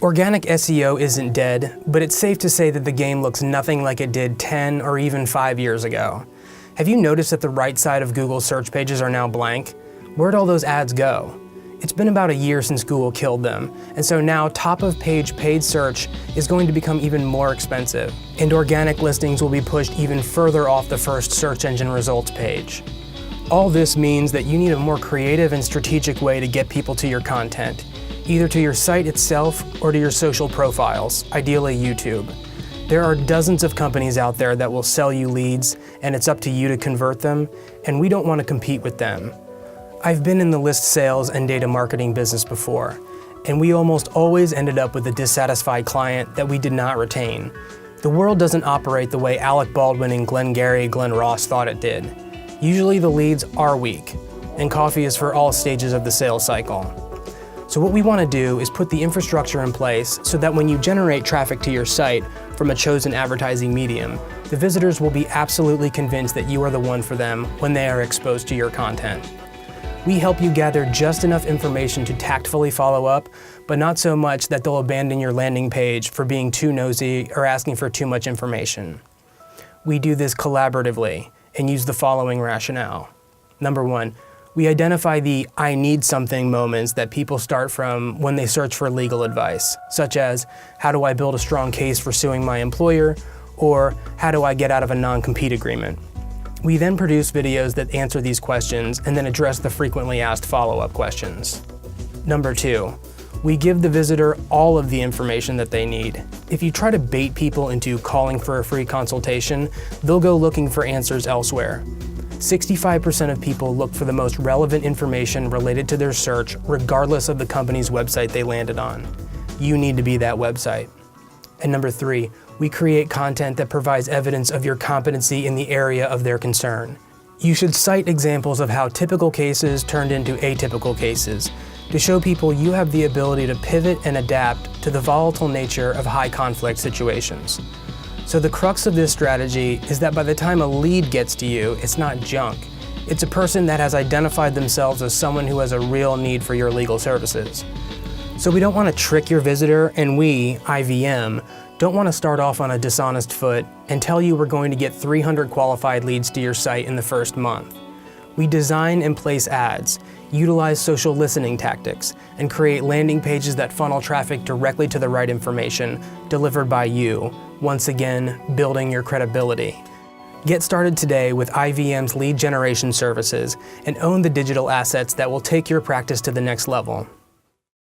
Organic SEO isn't dead, but it's safe to say that the game looks nothing like it did 10 or even 5 years ago. Have you noticed that the right side of Google's search pages are now blank? Where'd all those ads go? It's been about a year since Google killed them, and so now top-of-page paid search is going to become even more expensive, and organic listings will be pushed even further off the first search engine results page. All this means that you need a more creative and strategic way to get people to your content, either to your site itself or to your social profiles, ideally YouTube. There are dozens of companies out there that will sell you leads, and it's up to you to convert them, and we don't want to compete with them. I've been in the list sales and data marketing business before, and we almost always ended up with a dissatisfied client that we did not retain. The world doesn't operate the way Alec Baldwin and Glenn Ross thought it did. Usually the leads are weak, and coffee is for all stages of the sales cycle. So what we want to do is put the infrastructure in place so that when you generate traffic to your site from a chosen advertising medium, the visitors will be absolutely convinced that you are the one for them when they are exposed to your content. We help you gather just enough information to tactfully follow up, but not so much that they'll abandon your landing page for being too nosy or asking for too much information. We do this collaboratively and use the following rationale. Number one, we identify the "I need something" moments that people start from when they search for legal advice, such as, how do I build a strong case for suing my employer, or how do I get out of a non-compete agreement? We then produce videos that answer these questions and then address the frequently asked follow-up questions. Number two, we give the visitor all of the information that they need. If you try to bait people into calling for a free consultation, they'll go looking for answers elsewhere. 65% of people look for the most relevant information related to their search, regardless of the company's website they landed on. You need to be that website. And number three, we create content that provides evidence of your competency in the area of their concern. You should cite examples of how typical cases turned into atypical cases to show people you have the ability to pivot and adapt to the volatile nature of high conflict situations. So the crux of this strategy is that by the time a lead gets to you, it's not junk. It's a person that has identified themselves as someone who has a real need for your legal services. So we don't want to trick your visitor, and we, IVM, don't want to start off on a dishonest foot and tell you we're going to get 300 qualified leads to your site in the first month. We design and place ads, utilize social listening tactics, and create landing pages that funnel traffic directly to the right information delivered by you, once again, building your credibility. Get started today with IVM's lead generation services and own the digital assets that will take your practice to the next level.